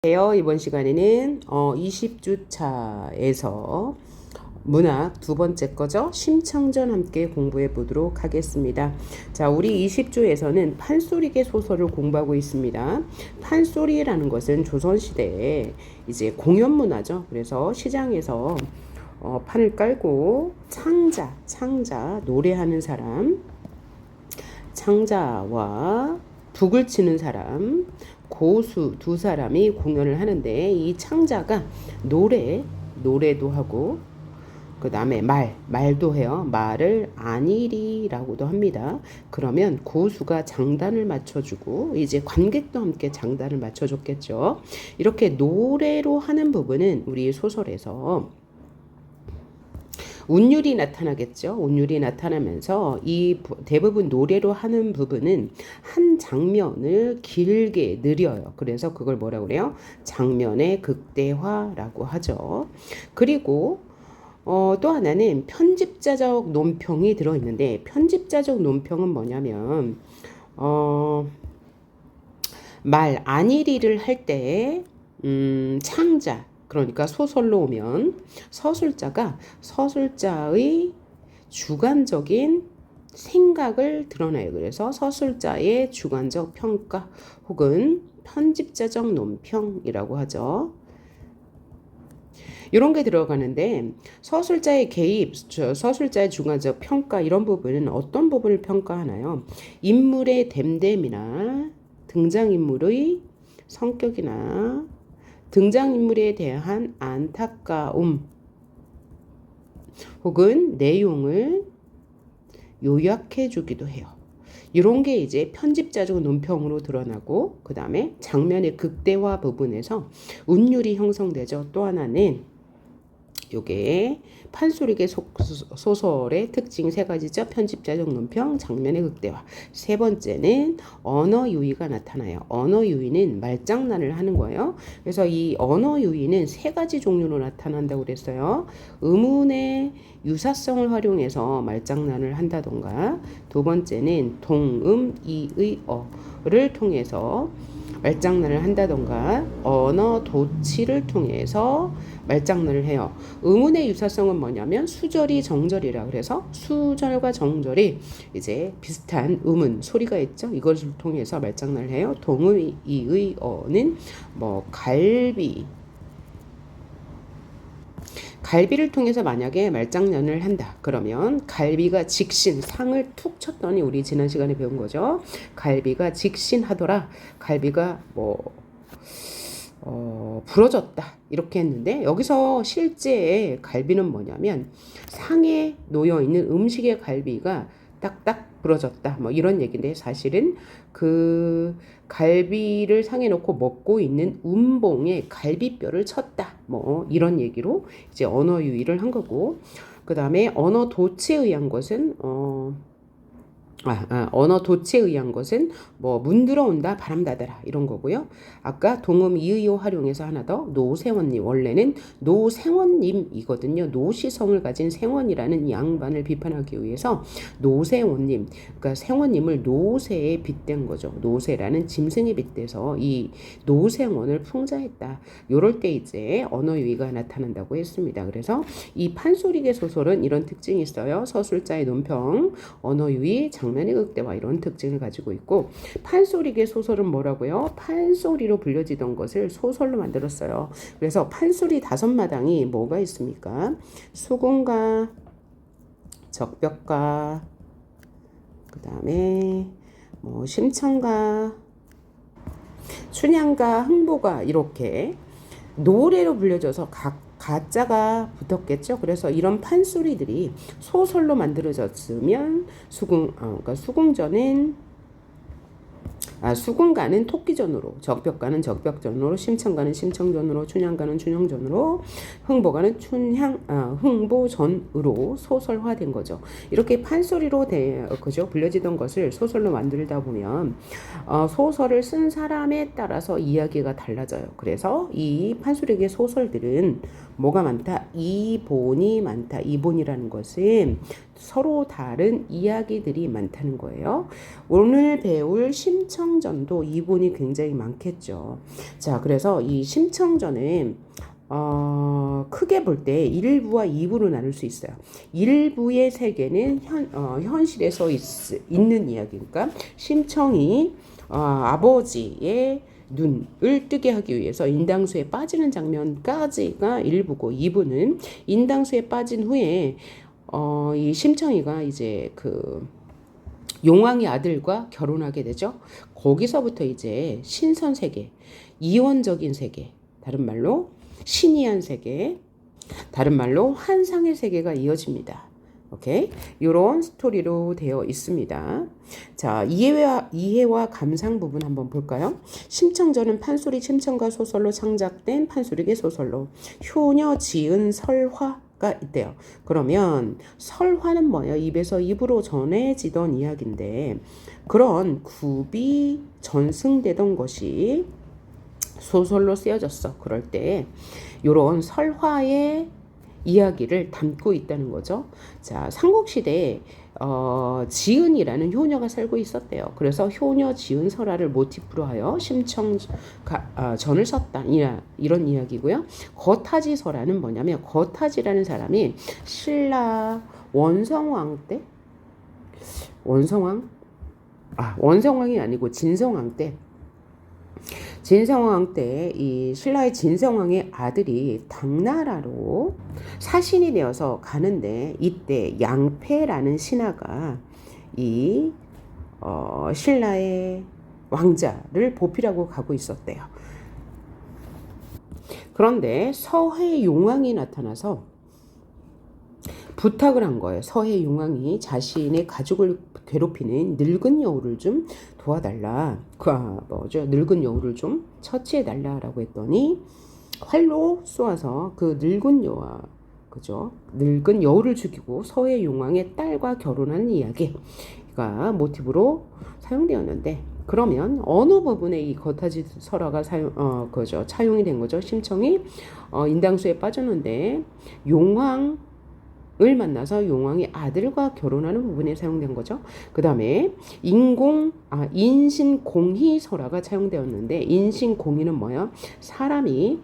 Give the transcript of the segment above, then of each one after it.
이번 시간에는 20주차에서 문학 두 번째 거죠. 심청전 함께 공부해 보도록 하겠습니다. 자, 우리 20주에서는 판소리계 소설을 공부하고 있습니다. 판소리라는 것은 조선시대에 이제 공연문화죠. 그래서 시장에서 판을 깔고 창자, 노래하는 사람, 창자와 북을 치는 사람, 고수 두 사람이 공연을 하는데, 이 창자가 노래도 하고, 그 다음에 말도 해요. 말을 안일이라고도 합니다. 그러면 고수가 장단을 맞춰주고, 이제 관객도 함께 장단을 맞춰줬겠죠. 이렇게 노래로 하는 부분은 우리 소설에서 운율이 나타나겠죠. 운율이 나타나면서 이 대부분 노래로 하는 부분은 한 장면을 길게 느려요. 그래서 그걸 뭐라고 그래요? 장면의 극대화라고 하죠. 그리고 또 하나는 편집자적 논평이 들어있는데, 편집자적 논평은 뭐냐면 말 안일이를 할 때 창자, 그러니까 소설로 오면 서술자의 주관적인 생각을 드러내요. 그래서 서술자의 주관적 평가 혹은 편집자적 논평이라고 하죠. 이런 게 들어가는데, 서술자의 개입, 서술자의 주관적 평가, 이런 부분은 어떤 부분을 평가하나요? 인물의 됨됨이나 등장인물의 성격이나 등장인물에 대한 안타까움 혹은 내용을 요약해 주기도 해요. 이런 게 이제 편집자적 논평으로 드러나고, 그 다음에 장면의 극대화 부분에서 운율이 형성되죠. 또 하나는 요게 판소리계 소설의 특징 세 가지죠. 편집자적 논평, 장면의 극대화. 세 번째는 언어 유희가 나타나요. 언어 유희는 말장난을 하는 거예요. 그래서 이 언어 유희는 세 가지 종류로 나타난다고 그랬어요. 의문의 유사성을 활용해서 말장난을 한다던가, 두 번째는 동음 이의 어를 통해서 말장난을 한다던가, 언어 도치를 통해서 말장난을 해요. 의문의 유사성은 뭐냐면 수절이 정절이라 그래서 수절과 정절이 이제 비슷한 음은 소리가 있죠. 이것을 통해서 말장난을 해요. 동의 이의 어는 뭐 갈비를 통해서 만약에 말장난을 한다. 그러면 갈비가 직신, 상을 툭 쳤더니, 우리 지난 시간에 배운 거죠. 갈비가 직신하더라. 갈비가 부러졌다. 이렇게 했는데, 여기서 실제 갈비는 뭐냐면 상에 놓여 있는 음식의 갈비가 딱딱 부러졌다. 뭐 이런 얘기인데, 사실은 그 갈비를 상에 놓고 먹고 있는 운봉에 갈비뼈를 쳤다. 뭐 이런 얘기로 이제 언어 유희를 한 거고, 그 다음에 언어 도치에 의한 것은 언어 도치에 의한 것은 뭐 문 들어온다, 바람 닫아라, 이런 거고요. 아까 동음 이의어 활용해서 하나 더, 노생원님, 원래는 노생원님이거든요. 노시성을 가진 생원이라는 양반을 비판하기 위해서 노생원님, 그러니까 생원님을 노새에 빗댄 거죠. 노새라는 짐승에 빗대서 이 노생원을 풍자했다. 요럴 때 이제 언어 유희가 나타난다고 했습니다. 그래서 이 판소리계 소설은 이런 특징이 있어요. 서술자의 논평, 언어 유희, 장면의 극대화, 이런 특징을 가지고 있고, 판소리계 소설은 뭐라고요? 판소리로 불려지던 것을 소설로 만들었어요. 그래서 판소리 5마당이 뭐가 있습니까? 수궁가, 적벽가, 그 다음에 뭐 심청가, 춘향가, 흥보가, 이렇게 노래로 불려져서 가짜가 붙었겠죠. 그래서 이런 판소리들이 소설로 만들어졌으면 그러니까 수궁가는 토끼전으로, 적벽가는 적벽전으로, 심청가는 심청전으로, 춘향가는 춘향전으로, 흥보가는 흥보전으로 소설화된 거죠. 이렇게 판소리로 그죠? 불려지던 것을 소설로 만들다 보면 소설을 쓴 사람에 따라서 이야기가 달라져요. 그래서 이 판소리계 소설들은 뭐가 많다? 이본이 많다. 이본이라는 것은 서로 다른 이야기들이 많다는 거예요. 오늘 배울 심청전도 이분이 굉장히 많겠죠. 자, 그래서 이 심청전은 크게 볼 때 1부와 2부로 나눌 수 있어요. 1부의 세계는 현실에서 있는 이야기니까 심청이 아버지의 눈을 뜨게 하기 위해서 인당수에 빠지는 장면까지가 1부고 2부는 인당수에 빠진 후에 이 심청이가 이제 그 용왕의 아들과 결혼하게 되죠. 거기서부터 이제 신선 세계, 이원적인 세계, 다른 말로 신이한 세계, 다른 말로 환상의 세계가 이어집니다. 오케이? 이런 스토리로 되어 있습니다. 자, 이해와 감상 부분 한번 볼까요? 심청전은 판소리 심청가 소설로 창작된 판소리계 소설로 효녀 지은 설화가 있대요. 그러면 설화는 뭐예요? 입에서 입으로 전해지던 이야기인데 그런 굽이 전승되던 것이 소설로 쓰여졌어. 그럴 때 이런 설화의 이야기를 담고 있다는 거죠. 자, 삼국시대에 지은이라는 효녀가 살고 있었대요. 그래서 효녀 지은 설화를 모티프로 하여 전을 썼다. 이런 이야기고요. 거타지 설화는 뭐냐면 거타지라는 사람이 신라 원성왕 때 원성왕이 아니고 진성왕 때 진성왕 때 이 신라의 진성왕의 아들이 당나라로 사신이 되어서 가는데 이때 양패라는 신하가 이 신라의 왕자를 보필하고 가고 있었대요. 그런데 서해 용왕이 나타나서 부탁을 한 거예요. 서해 용왕이 자신의 가족을 괴롭히는 늙은 여우를 좀 도와달라. 늙은 여우를 좀 처치해달라라고 했더니 활로 쏘아서 그 늙은 여우를 죽이고 서해 용왕의 딸과 결혼하는 이야기가 모티브로 사용되었는데 그러면 어느 부분에 이 거타지 설화가 차용이 된 거죠. 심청이 인당수에 빠졌는데 용왕 을 만나서 용왕의 아들과 결혼하는 부분에 사용된 거죠. 그 다음에 인신공희설화가 사용되었는데 인신공희는 뭐예요? 사람이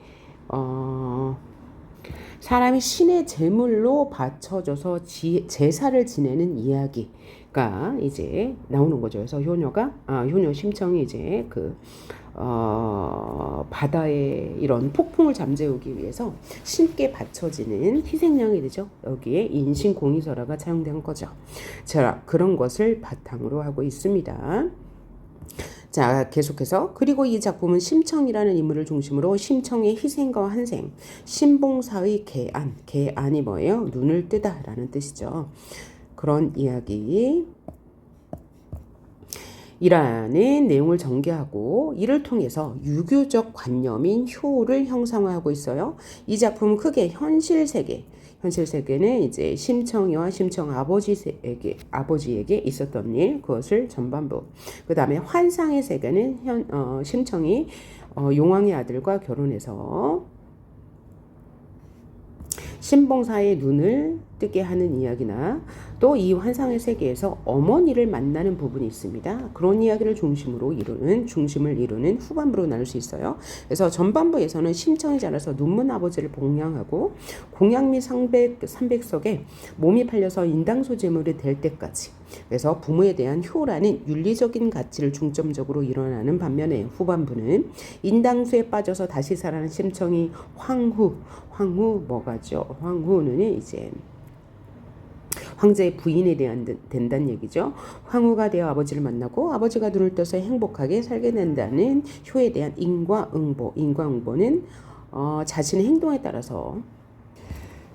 신의 제물로 바쳐져서 제사를 지내는 이야기가 이제 나오는 거죠. 그래서 효녀 심청이 이제 바다의 이런 폭풍을 잠재우기 위해서 신께 바쳐지는 희생양이 되죠. 여기에 인신공희설화가 사용된 거죠. 자, 그런 것을 바탕으로 하고 있습니다. 자, 계속해서 그리고 이 작품은 심청이라는 인물을 중심으로 심청의 희생과 환생, 신봉사의 계안이 뭐예요? 눈을 뜨다라는 뜻이죠. 그런 이야기 이라는 내용을 전개하고 이를 통해서 유교적 관념인 효를 형상화하고 있어요. 이 작품은 크게 현실 세계는 이제 심청이와 심청 아버지에게 있었던 일, 그것을 전반부. 그 다음에 환상의 세계는 심청이 용왕의 아들과 결혼해서 신봉사의 눈을 뜨게 하는 이야기나 또 이 환상의 세계에서 어머니를 만나는 부분이 있습니다. 그런 이야기를 중심을 이루는 후반부로 나눌 수 있어요. 그래서 전반부에서는 심청이 자라서 눈먼 아버지를 봉양하고 공양 및 삼백석에 몸이 팔려서 인당소 제물이 될 때까지, 그래서 부모에 대한 효라는 윤리적인 가치를 중점적으로 일어나는 반면에 후반부는 인당수에 빠져서 다시 살아난 심청이 황후는 이제 황제의 부인에 대한 된다는 얘기죠. 황후가 되어 아버지를 만나고 아버지가 눈을 떠서 행복하게 살게 된다는 효에 대한 인과응보는 자신의 행동에 따라서,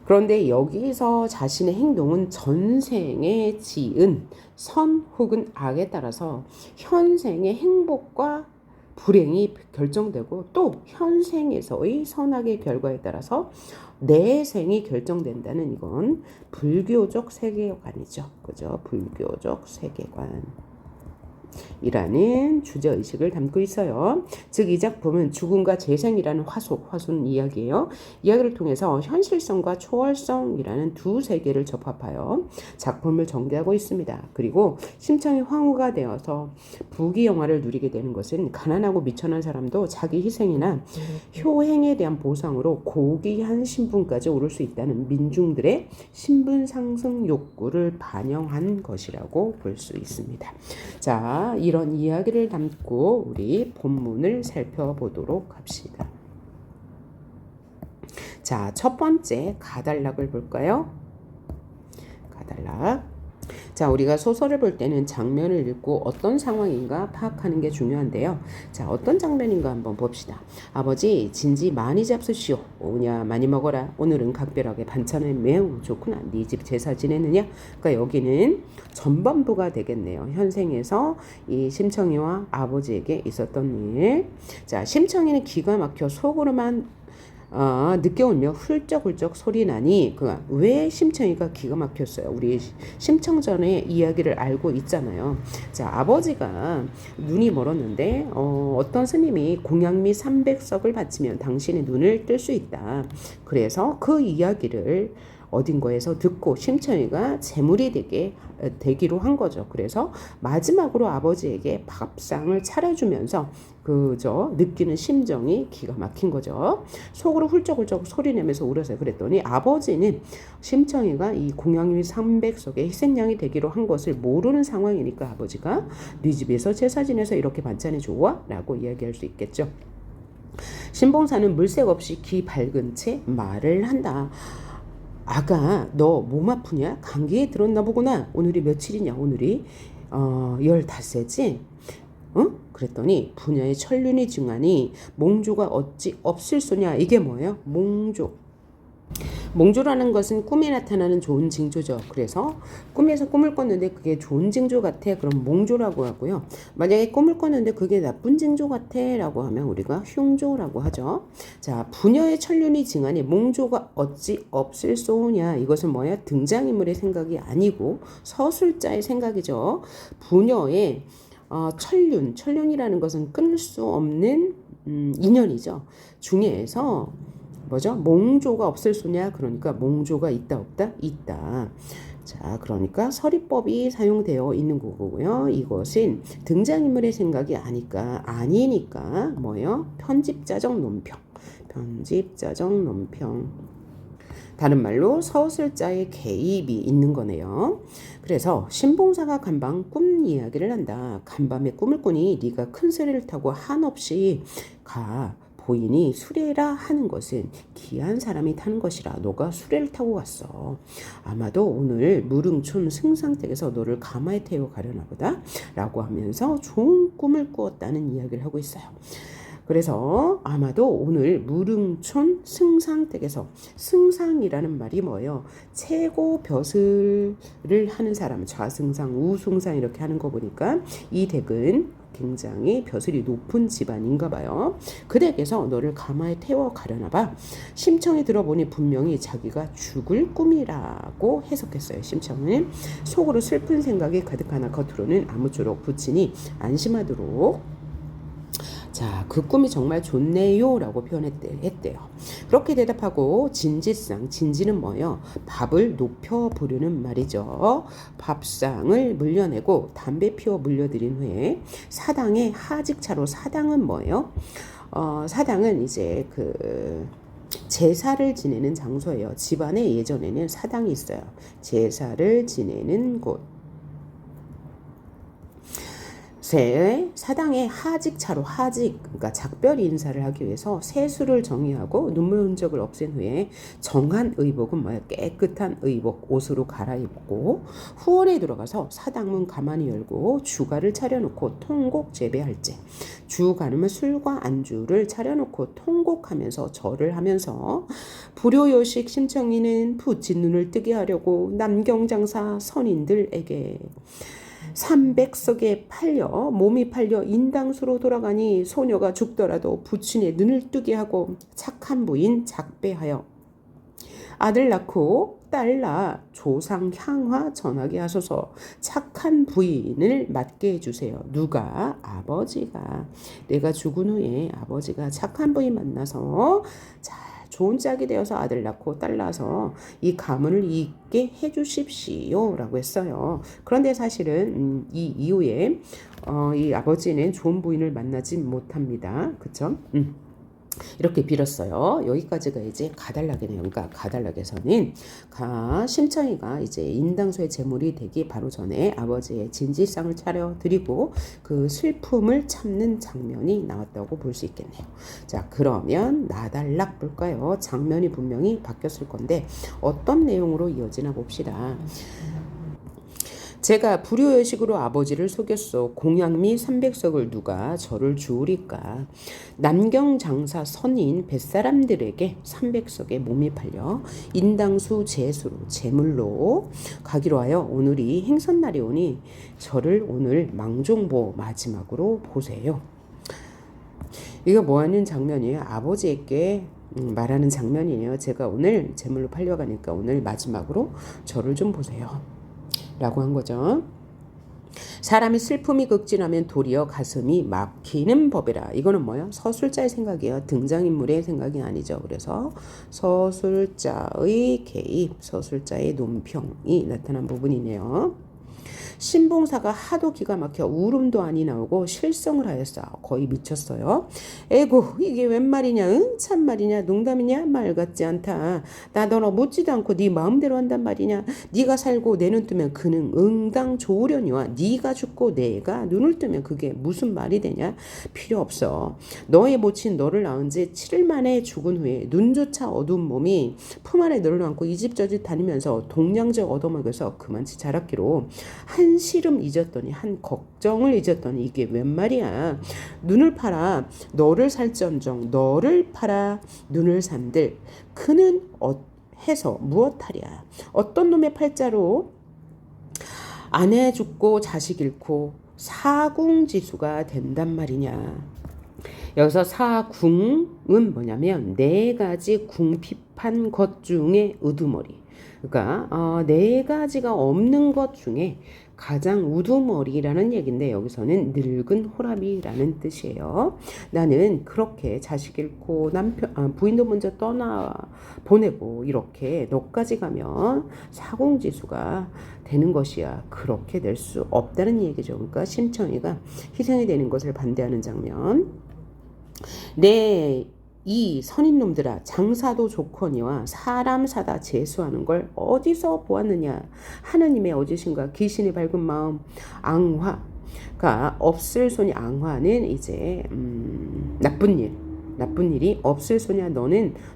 그런데 여기서 자신의 행동은 전생에 지은 선 혹은 악에 따라서 현생의 행복과 불행이 결정되고 또 현생에서의 선악의 결과에 따라서 내생이 결정된다는, 이건 불교적 세계관이죠. 그죠? 불교적 세계관. 이라는 주제의식을 담고 있어요. 즉 이 작품은 죽음과 재생이라는 화순 이야기예요. 이야기를 통해서 현실성과 초월성이라는 두 세계를 접합하여 작품을 전개하고 있습니다. 그리고 심청이 황후가 되어서 부귀영화를 누리게 되는 것은 가난하고 미천한 사람도 자기 희생이나 효행에 대한 보상으로 고귀한 신분까지 오를 수 있다는 민중들의 신분 상승 욕구를 반영한 것이라고 볼 수 있습니다. 자, 이런 이야기를 담고 우리 본문을 살펴보도록 합시다. 자, 첫 번째 가달락을 볼까요? 가달락. 자, 우리가 소설을 볼 때는 장면을 읽고 어떤 상황인가 파악하는 게 중요한데요. 자, 어떤 장면인가 한번 봅시다. 아버지, 진지 많이 잡수시오. 오냐, 많이 먹어라. 오늘은 각별하게 반찬을 매우 좋구나. 네 집 제사 지냈느냐? 그러니까 여기는 전반부가 되겠네요. 현생에서 이 심청이와 아버지에게 있었던 일. 자, 심청이는 기가 막혀 속으로만 늦게 울며 훌쩍훌쩍 소리 나니 왜 심청이가 기가 막혔어요. 우리 심청전의 이야기를 알고 있잖아요. 자, 아버지가 눈이 멀었는데 어떤 스님이 공양미 300석을 바치면 당신의 눈을 뜰 수 있다. 그래서 그 이야기를 어딘가에서 듣고 심청이가 재물이 되기로 한 거죠. 그래서 마지막으로 아버지에게 밥상을 차려주면서 그저 느끼는 심정이 기가 막힌 거죠. 속으로 훌쩍훌쩍 소리내면서 울었어요. 그랬더니 아버지는 심청이가 이 공양미 300석의 희생양이 되기로 한 것을 모르는 상황이니까 아버지가 네 집에서 제사 지내서 이렇게 반찬이 좋아? 라고 이야기할 수 있겠죠. 신봉사는 물색 없이 귀 밝은 채 말을 한다. 아가, 너 몸 아프냐? 감기에 들었나 보구나. 오늘이 며칠이냐? 오늘이 15세지? 그랬더니 부녀의 천륜이 증하니 몽조가 어찌 없을 소냐. 이게 뭐예요? 몽조라는 것은 꿈에 나타나는 좋은 징조죠. 그래서 꿈에서 꿈을 꿨는데 그게 좋은 징조 같아. 그럼 몽조라고 하고요. 만약에 꿈을 꿨는데 그게 나쁜 징조 같아 라고 하면 우리가 흉조라고 하죠. 자, 부녀의 천륜이 증하니 몽조가 어찌 없을 소냐. 이것은 뭐야? 등장인물의 생각이 아니고 서술자의 생각이죠. 부녀의 천륜이라는 것은 끊을 수 없는 인연이죠. 중에서 뭐죠? 몽조가 없을 소냐? 그러니까 몽조가 있다 없다? 있다. 자, 그러니까 서리법이 사용되어 있는 거고요. 이것은 등장인물의 생각이 아니니까 뭐예요? 편집자적 논평. 다른 말로 서술자의 개입이 있는 거네요. 그래서 신봉사가 간밤 꿈 이야기를 한다. 간밤에 꿈을 꾸니 네가 큰 수레를 타고 한없이 가. 보이니 수레라 하는 것은 귀한 사람이 타는 것이라 너가 수레를 타고 갔어. 아마도 오늘 무릉촌 승상댁에서 너를 가마에 태워 가려나 보다 라고 하면서 좋은 꿈을 꾸었다는 이야기를 하고 있어요. 그래서 아마도 오늘 무릉촌 승상댁에서, 승상이라는 말이 뭐예요? 최고 벼슬을 하는 사람, 좌승상, 우승상 이렇게 하는 거 보니까 이 댁은 굉장히 벼슬이 높은 집안인가 봐요. 그 댁에서 너를 가마에 태워 가려나 봐. 심청이 들어보니 분명히 자기가 죽을 꿈이라고 해석했어요. 심청은 속으로 슬픈 생각이 가득하나 겉으로는 아무쪼록 부친이 안심하도록 자, 그 꿈이 정말 좋네요 라고 표현했대요. 그렇게 대답하고 진지는 뭐예요? 밥을 높여 부르는 말이죠. 밥상을 물려내고 담배 피워 물려드린 후에 사당의 하직차로, 사당은 뭐예요? 사당은 이제 제사를 지내는 장소예요. 집안에 예전에는 사당이 있어요. 제사를 지내는 곳. 사당의 하직차로, 그러니까 작별 인사를 하기 위해서 세수를 정의하고 눈물 흔적을 없앤 후에 정한 의복은 뭐야? 깨끗한 의복, 옷으로 갈아입고 후원에 들어가서 사당문 가만히 열고 주가를 차려놓고 통곡 재배할제. 주 가르면 술과 안주를 차려놓고 통곡하면서 절을 하면서 불효요식 심청이는 부친 눈을 뜨게 하려고 남경장사 선인들에게 300석에 몸이 팔려 인당수로 돌아가니 소녀가 죽더라도 부친의 눈을 뜨게 하고 착한 부인 작배하여 아들 낳고 딸 낳아 조상 향화 전하게 하소서. 착한 부인을 맡게 해주세요. 누가? 아버지가. 내가 죽은 후에 아버지가 착한 부인 만나서 자, 좋은 짝이 되어서 아들 낳고 딸 낳아서 이 가문을 잇게 해주십시오 라고 했어요. 그런데 사실은 이 이후에 이 아버지는 좋은 부인을 만나지 못합니다. 그쵸? 이렇게 빌었어요. 여기까지가 이제 가달락이네요. 그러니까 가달락에서는 심청이가 이제 인당소의 제물이 되기 바로 전에 아버지의 진지상을 차려드리고 그 슬픔을 참는 장면이 나왔다고 볼 수 있겠네요. 자, 그러면 나달락 볼까요? 장면이 분명히 바뀌었을 건데 어떤 내용으로 이어지나 봅시다. 제가 불효의식으로 아버지를 속였소. 공양미 300석을 누가 저를 주우리까. 남경장사 선인 뱃사람들에게 300석의 몸이 팔려 인당수 제수로 제물로 가기로 하여 오늘이 행선날이 오니 저를 오늘 망종보 마지막으로 보세요. 이거 뭐하는 장면이에요? 아버지에게 말하는 장면이에요. 제가 오늘 제물로 팔려가니까 오늘 마지막으로 저를 좀 보세요 라고 한 거죠. 사람이 슬픔이 극진하면 도리어 가슴이 막히는 법이라. 이거는 뭐예요? 서술자의 생각이에요. 등장인물의 생각이 아니죠. 그래서 서술자의 개입, 서술자의 논평이 나타난 부분이네요. 신봉사가 하도 기가 막혀 울음도 아니 나오고 실성을 하였어. 거의 미쳤어요. 에고 이게 웬 말이냐? 응? 참말이냐? 농담이냐? 말 같지 않다. 나 너너 묻지도 않고 네 마음대로 한단 말이냐? 네가 살고 내 눈 뜨면 그는 응당 좋으려니와 네가 죽고 내가 눈을 뜨면 그게 무슨 말이 되냐? 필요 없어. 너의 모친 너를 낳은 지 7일 만에 죽은 후에 눈조차 어두운 몸이 품 안에 너를 안고 이 집 저 집 다니면서 동량제 얻어먹여서 그만치 자랐기로 한시름 잊었더니 한 걱정을 잊었더니 이게 웬 말이야. 눈을 팔아 너를 살전정 너를 팔아 눈을 산들 그는 해서 무엇하랴. 어떤 놈의 팔자로 아내 죽고 자식 잃고 사궁지수가 된단 말이냐. 여기서 사궁은 뭐냐면 네 가지 궁핍한 것 중에 우두머리. 그러니까 네 가지가 없는 것 중에 가장 우두머리라는 얘기인데 여기서는 늙은 호랍이라는 뜻이에요. 나는 그렇게 자식 잃고 부인도 먼저 떠나 보내고 이렇게 너까지 가면 사공지수가 되는 것이야. 그렇게 될 수 없다는 얘기죠. 그러니까 심청이가 희생이 되는 것을 반대하는 장면. 이 선인놈들아 장사도 좋거니와 사람 사다 제수하는 걸 어디서 보았느냐. 하느님의 어지신과 귀신의 밝은 마음 앙화가 없을 소니. 앙화는 이제 나쁜 일이 없을 소냐.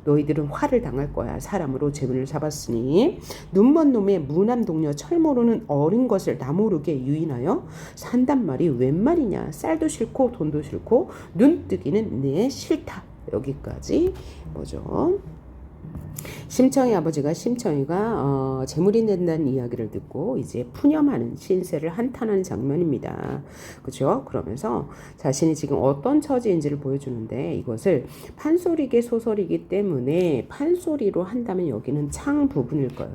너희들은 화를 당할 거야. 사람으로 재물을 잡았으니. 눈먼 놈의 무남 동료 철 모르는 어린 것을 나 모르게 유인하여 산단 말이 웬 말이냐. 쌀도 싫고 돈도 싫고 눈뜨기는 내 싫다. 여기까지 뭐죠? 심청이 아버지가 심청이가 재물이 된다는 이야기를 듣고 이제 푸념하는 신세를 한탄하는 장면입니다. 그렇죠? 그러면서 자신이 지금 어떤 처지인지를 보여주는데 이것을 판소리계 소설이기 때문에 판소리로 한다면 여기는 창 부분일 거예요.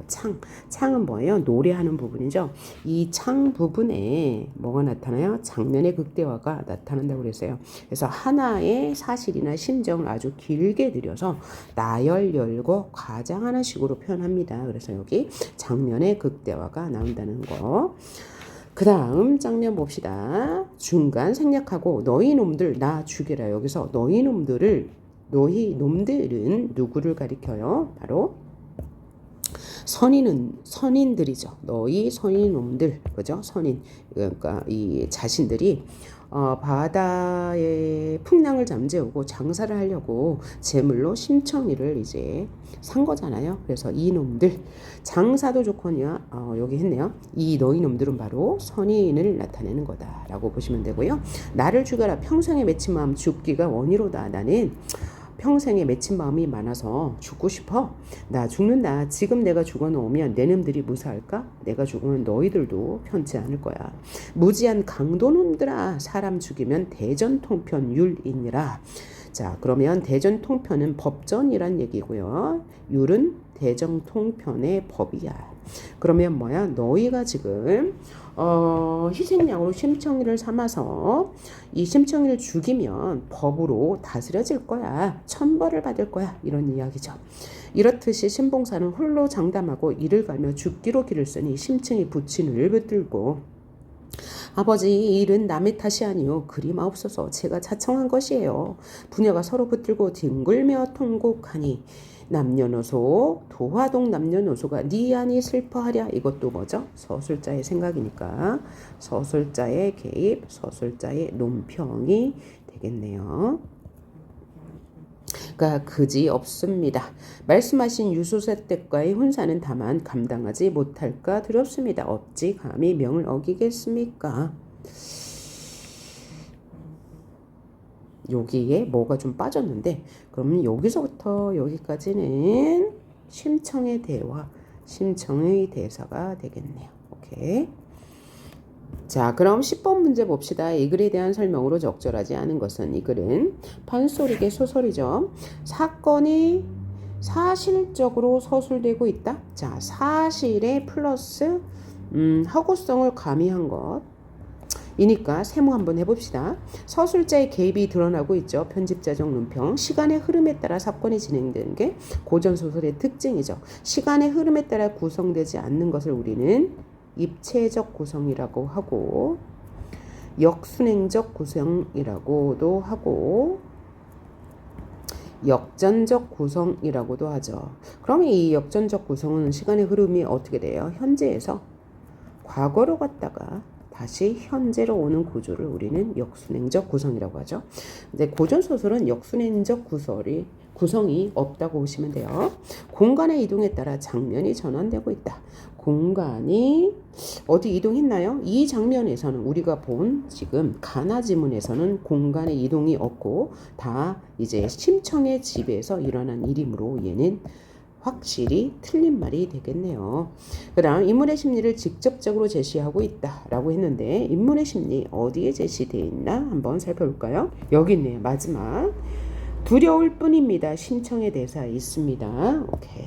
창은 뭐예요? 노래하는 부분이죠. 이 창 부분에 뭐가 나타나요? 장면의 극대화가 나타난다고 그랬어요. 그래서 하나의 사실이나 심정을 아주 길게 들여서 나열열고 과장하는 식으로 표현합니다. 그래서 여기 장면의 극대화가 나온다는 거. 그 다음 장면 봅시다. 중간 생략하고 너희 놈들 나 죽여라. 여기서 너희 놈들은 누구를 가리켜요? 바로 선인들이죠. 너희 선인놈들, 그죠? 선인. 그러니까 이 자신들이 바다의 풍랑을 잠재우고 장사를 하려고 제물로 심청이를 이제 산 거잖아요. 그래서 이놈들 장사도 좋거니와 여기 했네요. 이 너희 놈들은 바로 선인을 나타내는 거다라고 보시면 되고요. 나를 죽여라. 평생에 맺힌 마음 죽기가 원이로다. 나는 평생에 맺힌 마음이 많아서 죽고 싶어. 나 죽는다. 지금 내가 죽어놓으면 내 놈들이 무사할까? 내가 죽으면 너희들도 편치 않을 거야. 무지한 강도놈들아. 사람 죽이면 대전통편율이니라. 자, 그러면 대전통편은 법전이란 얘기고요. 율은 대정통편의 법이야. 그러면 뭐야? 너희가 지금 희생양으로 심청이를 삼아서 이 심청이를 죽이면 법으로 다스려질 거야. 천벌을 받을 거야. 이런 이야기죠. 이렇듯이 신봉사는 홀로 장담하고 이를 갈며 죽기로 기를 쓰니 심청이 부친을 붙들고 아버지 이 일은 남의 탓이 아니요 그리 마옵소서 제가 자청한 것이에요. 부녀가 서로 붙들고 뒹굴며 통곡하니 남녀노소 도화동 남녀노소가 네 안이 슬퍼하랴. 이것도 뭐죠? 서술자의 생각이니까 서술자의 개입, 서술자의 논평이 되겠네요. 가 그지 없습니다. 말씀하신 유소세 댁과의 혼사는 다만 감당하지 못할까 두렵습니다. 어찌 감히 명을 어기겠습니까? 여기에 뭐가 좀 빠졌는데 그러면 여기서부터 여기까지는 심청의 대화, 심청의 대사가 되겠네요. 오케이. 자, 그럼 10번 문제 봅시다. 이 글에 대한 설명으로 적절하지 않은 것은 이 글은 판소리계 소설이죠. 사건이 사실적으로 서술되고 있다. 자, 사실에 플러스 허구성을 가미한 것. 이니까 세모 한번 해봅시다. 서술자의 개입이 드러나고 있죠. 편집자적 논평. 시간의 흐름에 따라 사건이 진행되는 게 고전소설의 특징이죠. 시간의 흐름에 따라 구성되지 않는 것을 우리는 입체적 구성이라고 하고 역순행적 구성이라고도 하고 역전적 구성이라고도 하죠. 그러면 이 역전적 구성은 시간의 흐름이 어떻게 돼요? 현재에서 과거로 갔다가 다시 현재로 오는 구조를 우리는 역순행적 구성이라고 하죠. 근데 고전소설은 역순행적 구성이 없다고 보시면 돼요. 공간의 이동에 따라 장면이 전환되고 있다. 공간이 어디 이동했나요? 이 장면에서는 우리가 본 지금 가나지문에서는 공간의 이동이 없고 다 이제 심청의 집에서 일어난 일이므로 얘는 확실히 틀린 말이 되겠네요. 그 다음 인물의 심리를 직접적으로 제시하고 있다라고 했는데 인물의 심리 어디에 제시되어 있나 한번 살펴볼까요? 여기 있네요. 마지막 두려울 뿐입니다. 심청의 대사 있습니다. 오케이.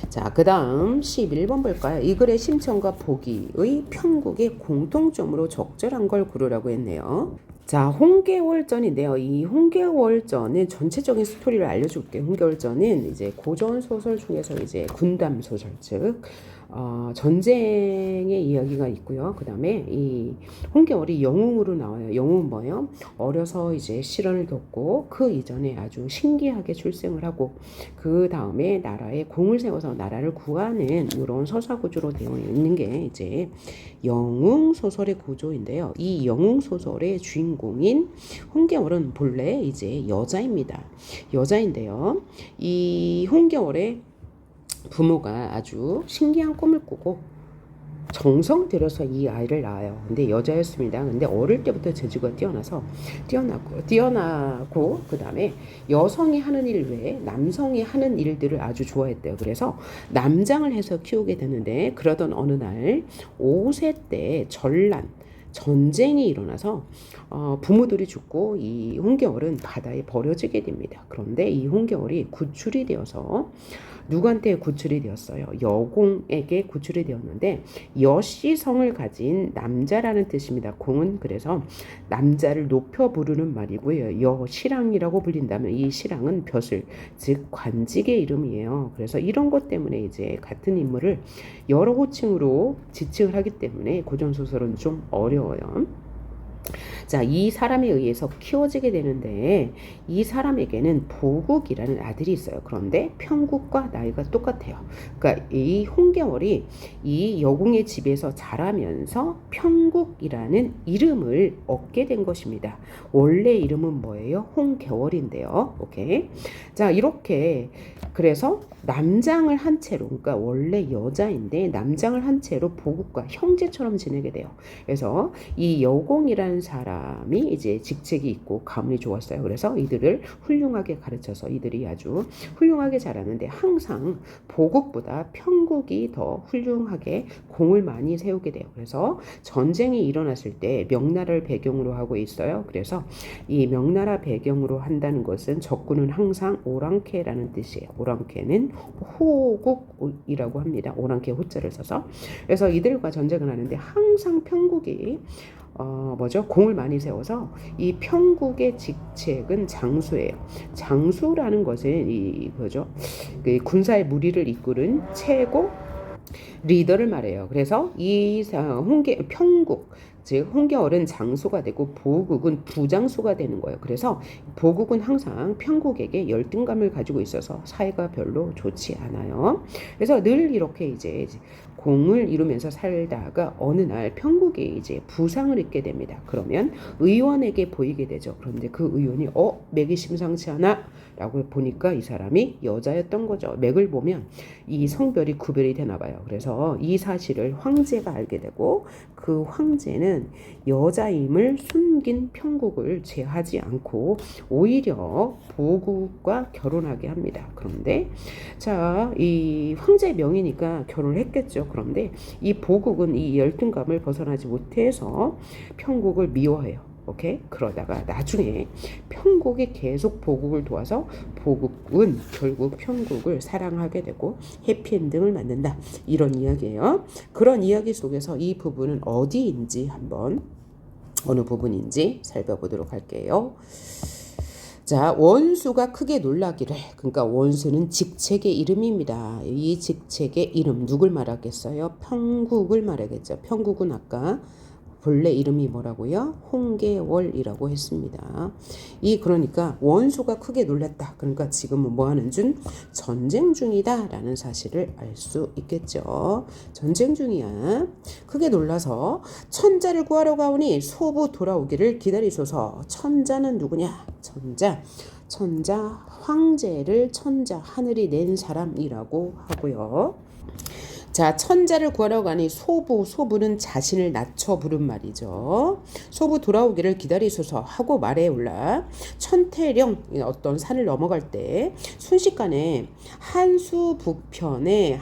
자, 그 다음 11번 볼까요? 이 글의 심청과 보기의 편곡의 공통점으로 적절한 걸 고르라고 했네요. 자, 홍계월전인데요. 이 홍계월전은 전체적인 스토리를 알려줄게요. 홍계월전은 이제 고전 소설 중에서 이제 군담 소설, 즉 전쟁의 이야기가 있고요. 그 다음에 이 홍계월이 영웅으로 나와요. 영웅은 뭐예요? 어려서 이제 시련을 겪고 그 이전에 아주 신기하게 출생을 하고 그 다음에 나라에 공을 세워서 나라를 구하는 이런 서사 구조로 되어 있는 게 이제 영웅 소설의 구조인데요. 이 영웅 소설의 주인공인 홍계월은 본래 이제 여자입니다. 여자인데요. 이 홍계월의 부모가 아주 신기한 꿈을 꾸고 정성 들여서 이 아이를 낳아요. 근데 여자였습니다. 근데 어릴 때부터 재주가 뛰어나고 그 다음에 여성이 하는 일 외에 남성이 하는 일들을 아주 좋아했대요. 그래서 남장을 해서 키우게 되는데 그러던 어느 날 5세 때 전쟁이 일어나서 부모들이 죽고 이 홍계월은 바다에 버려지게 됩니다. 그런데 이 홍계월이 구출이 되어서 누구한테 구출이 되었어요? 여공에게 구출이 되었는데 여씨성을 가진 남자라는 뜻입니다. 공은 그래서 남자를 높여 부르는 말이고요. 여시랑이라고 불린다면 이 시랑은 벼슬, 즉 관직의 이름이에요. 그래서 이런 것 때문에 이제 같은 인물을 여러 호칭으로 지칭을 하기 때문에 고전소설은 좀 어려워요. 자, 이 사람에 의해서 키워지게 되는데 이 사람에게는 보국이라는 아들이 있어요. 그런데 편국과 나이가 똑같아요. 그러니까 이 홍계월이 이 여공의 집에서 자라면서 편국이라는 이름을 얻게 된 것입니다. 원래 이름은 뭐예요? 홍계월인데요. 오케이. 자, 이렇게 그래서 남장을 한 채로, 그러니까 원래 여자인데 남장을 한 채로 보국과 형제처럼 지내게 돼요. 그래서 이 여공이라는 훌륭한 사람이 이제 직책이 있고 가문이 좋았어요. 그래서 이들을 훌륭하게 가르쳐서 이들이 아주 훌륭하게 자라는데 항상 보국보다 편국이 더 훌륭하게 공을 많이 세우게 돼요. 그래서 전쟁이 일어났을 때 명나라를 배경으로 하고 있어요. 그래서 이 명나라 배경으로 한다는 것은 적군은 항상 오랑캐라는 뜻이에요. 오랑캐는 호국이라고 합니다. 오랑캐 호자를 써서. 그래서 이들과 전쟁을 하는데 항상 편국이 공을 많이 세워서 이 편국의 직책은 장수예요. 장수라는 것은 그 군사의 무리를 이끄는 최고 리더를 말해요. 그래서 이 편국 즉 홍계월은 장수가 되고 보국은 부장수가 되는 거예요. 그래서 보국은 항상 편국에게 열등감을 가지고 있어서 사이가 별로 좋지 않아요. 그래서 늘 이렇게 이제 공을 이루면서 살다가 어느 날 편국이 이제 부상을 입게 됩니다. 그러면 의원에게 보이게 되죠. 그런데 그 의원이 맥이 심상치 않아 라고 보니까 이 사람이 여자였던 거죠. 맥을 보면 이 성별이 구별이 되나 봐요. 그래서 이 사실을 황제가 알게 되고 그 황제는 여자임을 숨긴 편국을 제하지 않고 오히려 보국과 결혼하게 합니다. 그런데 이 황제 명이니까 결혼을 했겠죠. 그런데 이 보국은 이 열등감을 벗어나지 못해서 편국을 미워해요. 오케이? 그러다가 나중에 편국이 계속 보국을 도와서 보국은 결국 편국을 사랑하게 되고 해피엔딩을 만든다. 이런 이야기예요. 그런 이야기 속에서 이 부분은 어디인지 한번 어느 부분인지 살펴보도록 할게요. 자, 원수가 크게 놀라기를. 그러니까 원수는 직책의 이름입니다. 이 직책의 이름 누굴 말하겠어요? 편국을 말하겠죠. 편국은 아까 본래 이름이 뭐라고요? 홍계월이라고 했습니다. 그러니까 원수가 크게 놀랐다. 그러니까 지금은 뭐 하는 중? 전쟁 중이다 라는 사실을 알 수 있겠죠. 전쟁 중이야. 크게 놀라서 천자를 구하러 가오니 소부 돌아오기를 기다리소서. 천자는 누구냐? 천자 황제를 천자 하늘이 낸 사람이라고 하고요. 자, 천자를 구하러 가니 소부는 자신을 낮춰 부른 말이죠. 소부 돌아오기를 기다리소서 하고 말에 올라 천태령 어떤 산을 넘어갈 때 순식간에 한수 북편에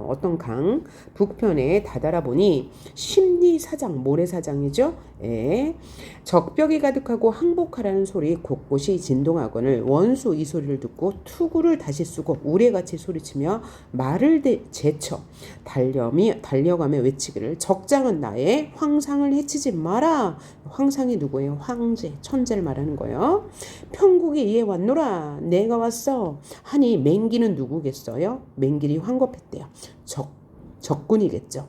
어떤 강 북편에 다다라 보니 심리사장 모래사장이죠. 적벽이 가득하고 항복하라는 소리 곳곳이 진동하거늘 원수 이 소리를 듣고 투구를 다시 쓰고 우레같이 소리치며 말을 제쳐 달려가며 외치기를 적장은 나의 황상을 해치지 마라. 황상이 누구예요? 황제, 천재를 말하는 거예요. 편국이 이에 왔노라. 내가 왔어. 하니 맹기는 누구겠어요? 맹길이 황급했대요. 적군이겠죠.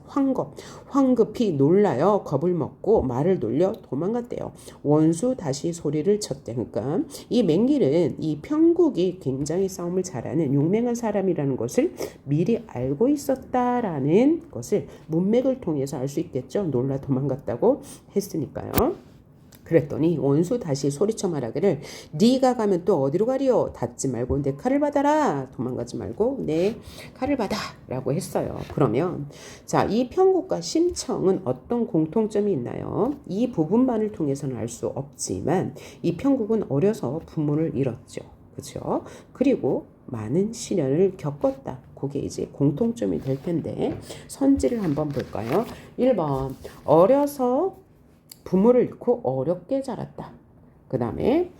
황급히 놀라요. 겁을 먹고 말을 돌려 도망갔대요. 원수 다시 소리를 쳤대. 그러니까 이 맹길은 이 편국이 굉장히 싸움을 잘하는 용맹한 사람이라는 것을 미리 알고 있었다라는 것을 문맥을 통해서 알 수 있겠죠. 놀라 도망갔다고 했으니까요. 그랬더니 원수 다시 소리쳐 말하기를 네가 가면 또 어디로 가리오? 닫지 말고 내 칼을 받아라. 도망가지 말고 내 칼을 받아 라고 했어요. 그러면 이 편국과 심청은 어떤 공통점이 있나요? 이 부분만을 통해서는 알 수 없지만 이 편국은 어려서 부모를 잃었죠. 그렇죠? 그리고 많은 시련을 겪었다. 그게 이제 공통점이 될 텐데 선지를 한번 볼까요? 1번 어려서 부모를 잃고 어렵게 자랐다. 그 다음에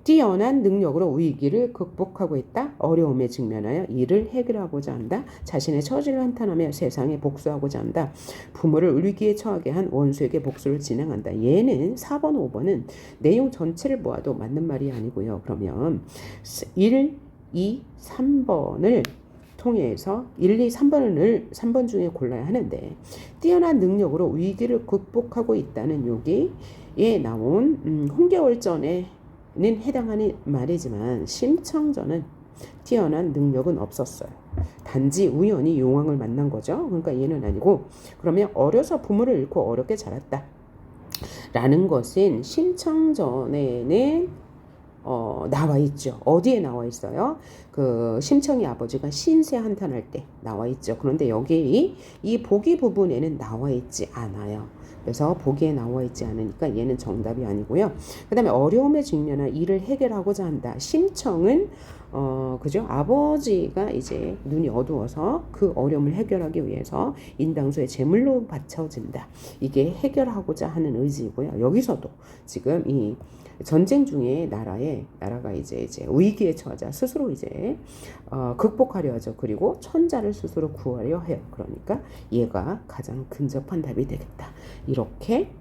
뛰어난 능력으로 위기를 극복하고 있다. 어려움에 직면하여 이를 해결하고자 한다. 자신의 처지를 한탄하며 세상에 복수하고자 한다. 부모를 위기에 처하게 한 원수에게 복수를 진행한다. 얘는 4번, 5번은 내용 전체를 보아도 맞는 말이 아니고요. 그러면 1, 2, 3번을 통해서 1, 2, 3번 중에 골라야 하는데 뛰어난 능력으로 위기를 극복하고 있다는 여기에 나온 홍계월전에는 해당하는 말이지만 심청전은 뛰어난 능력은 없었어요. 단지 우연히 용왕을 만난 거죠. 그러니까 얘는 아니고 그러면 어려서 부모를 잃고 어렵게 자랐다 라는 것은 심청전에는 나와 있죠. 어디에 나와 있어요? 그 심청이 아버지가 신세 한탄할 때 나와 있죠. 그런데 여기 이 보기 부분에는 나와 있지 않아요. 그래서 보기에 나와 있지 않으니까 얘는 정답이 아니고요. 그 다음에 어려움에 직면한 일을 해결하고자 한다. 심청은 그죠? 아버지가 이제 눈이 어두워서 그 어려움을 해결하기 위해서 인당수의 제물로 바쳐진다. 이게 해결하고자 하는 의지이고요. 여기서도 지금 이 전쟁 중에 나라가 이제 위기에 처하자 스스로 이제 극복하려 하죠. 그리고 천자를 스스로 구하려 해요. 그러니까 얘가 가장 근접한 답이 되겠다. 이렇게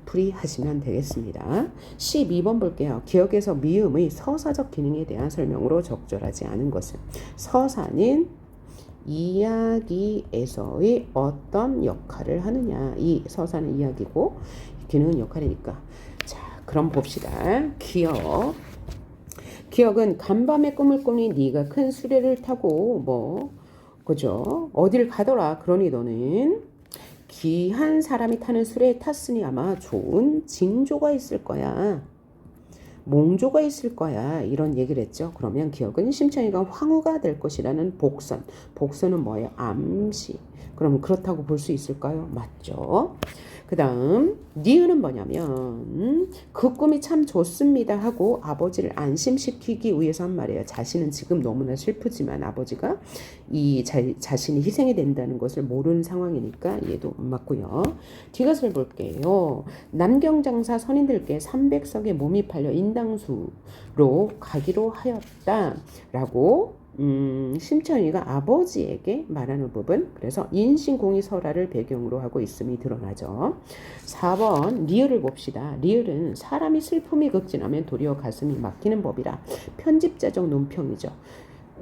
풀이하시면 되겠습니다. 12번 볼게요. 기억에서 미음의 서사적 기능에 대한 설명으로 적절하지 않은 것은 서사는 이야기에서의 어떤 역할을 하느냐. 이 서사는 이야기고 기능은 역할이니까. 자, 그럼 봅시다. 기억은 간밤에 꿈을 꾸니 네가 큰 수레를 타고 그죠? 어딜 가더라. 그러니 너는 귀한 사람이 타는 수레에 탔으니 아마 좋은 징조가 있을 거야. 몽조가 있을 거야. 이런 얘기를 했죠. 그러면 기억은 심청이가 황후가 될 것이라는 복선. 복선은 뭐예요? 암시. 그럼 그렇다고 볼 수 있을까요? 맞죠. 그 다음 니은은 뭐냐면 그 꿈이 참 좋습니다 하고 아버지를 안심시키기 위해서 한 말이에요. 자신은 지금 너무나 슬프지만 아버지가 이 자신이 희생이 된다는 것을 모르는 상황이니까 얘도 맞고요. 뒤것을 볼게요. 남경장사 선인들께 300석의 몸이 팔려 인당수로 가기로 하였다라고 심청이가 아버지에게 말하는 부분. 그래서 인신공의설화를 배경으로 하고 있음이 드러나죠. 4번 리을을 봅시다. 리을은 사람이 슬픔이 극진하면 도리어 가슴이 막히는 법이라 편집자적 논평이죠.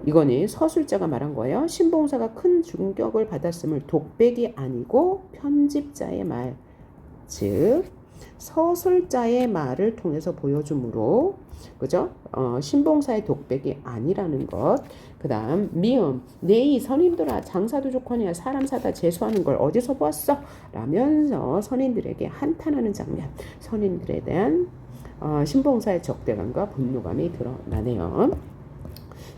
이거는 서술자가 말한 거예요. 신봉사가 큰 충격을 받았음을 독백이 아니고 편집자의 말, 즉 서술자의 말을 통해서 보여주므로 그죠? 신봉사의 독백이 아니라는 것. 그 다음 미음. 네이 선인들아 장사도 좋거니와 사람 사다 재수하는 걸 어디서 보았어? 라면서 선인들에게 한탄하는 장면. 선인들에 대한 신봉사의 적대감과 분노감이 드러나네요.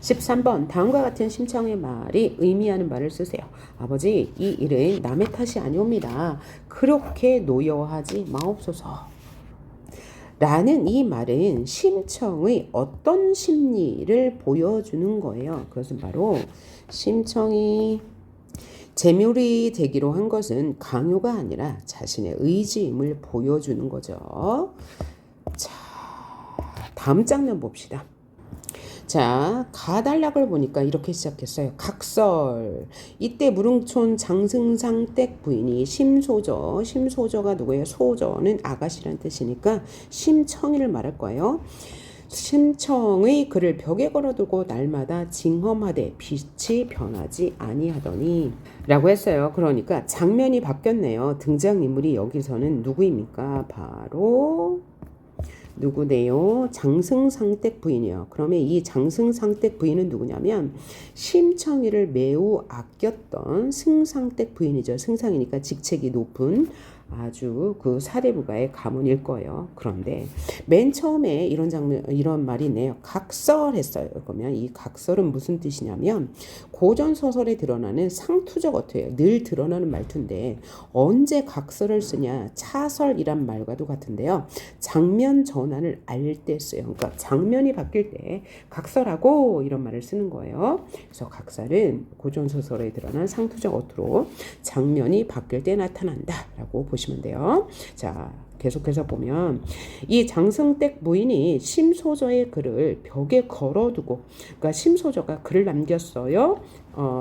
13번 다음과 같은 심청의 말이 의미하는 말을 쓰세요. 아버지, 이 일은 남의 탓이 아니옵니다. 그렇게 노여하지 마옵소서. 라는 이 말은 심청의 어떤 심리를 보여주는 거예요. 그것은 바로 심청이 제물이 되기로 한 것은 강요가 아니라 자신의 의지임을 보여주는 거죠. 자, 다음 장면 봅시다. 자, 가달락을 보니까 이렇게 시작했어요. 각설. 이때 무릉촌 장승상댁 부인이 심소저가 누구예요? 소저는 아가씨란 뜻이니까 심청이를 말할 거예요. 심청의 글을 벽에 걸어두고 날마다 징험하되 빛이 변하지 아니하더니 라고 했어요. 그러니까 장면이 바뀌었네요. 등장인물이 여기서는 누구입니까? 바로 누구네요? 장승상댁 부인이요. 그러면 이 장승상댁 부인은 누구냐면 심청이를 매우 아꼈던 승상댁 부인이죠. 승상이니까 직책이 높은 아주 그 사대부가의 가문일 거예요. 그런데 맨 처음에 이런 말이 있네요. 각설했어요. 그러면 이 각설은 무슨 뜻이냐면 고전 소설에 드러나는 상투적 어투예요. 늘 드러나는 말투인데 언제 각설을 쓰냐? 차설이란 말과도 같은데요. 장면 전환을 알 때 써요. 그러니까 장면이 바뀔 때 각설하고 이런 말을 쓰는 거예요. 그래서 각설은 고전 소설에 드러난 상투적 어투로 장면이 바뀔 때 나타난다라고 보시면 돼요. 자, 계속해서 보면 이 장승댁 부인이 심소저의 글을 벽에 걸어두고, 그러니까 심소저가 글을 남겼어요.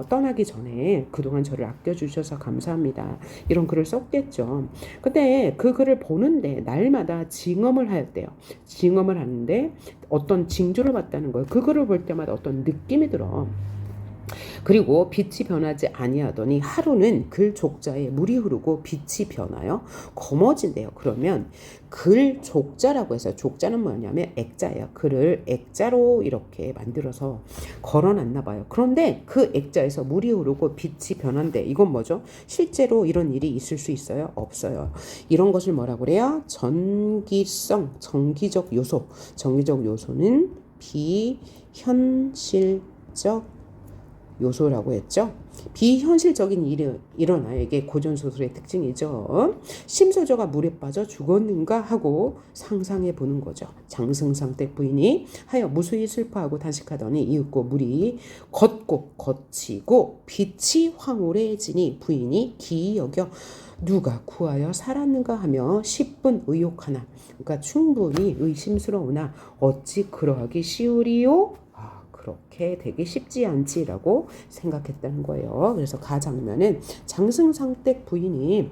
떠나기 전에 그동안 저를 아껴주셔서 감사합니다. 이런 글을 썼겠죠. 근데 그 글을 보는데 날마다 징험을 하였대요. 징험을 하는데 어떤 징조를 봤다는 거예요. 그 글을 볼 때마다 어떤 느낌이 들어. 그리고 빛이 변하지 아니하더니 하루는 글 족자에 물이 흐르고 빛이 변하여 검어진대요. 그러면 글 족자라고 해서 족자는 뭐냐면 액자예요. 글을 액자로 이렇게 만들어서 걸어놨나 봐요. 그런데 그 액자에서 물이 흐르고 빛이 변한대. 이건 뭐죠? 실제로 이런 일이 있을 수 있어요? 없어요. 이런 것을 뭐라고 그래요? 전기성, 정기적 요소. 정기적 요소는 비현실적 요소라고 했죠. 비현실적인 일이 일어나요. 이게 고전소설의 특징이죠. 심소저가 물에 빠져 죽었는가 하고 상상해 보는 거죠. 장승상댁 부인이 하여 무수히 슬퍼하고 단식하더니 이윽고 물이 걷고 거치고 빛이 황홀해지니 부인이 기이 여겨 누가 구하여 살았는가 하며 10분 의욕하나. 그러니까 충분히 의심스러우나 어찌 그러하기 쉬우리요? 그렇게 되기 쉽지 않지라고 생각했다는 거예요. 그래서 가 장면은 장승상댁 부인이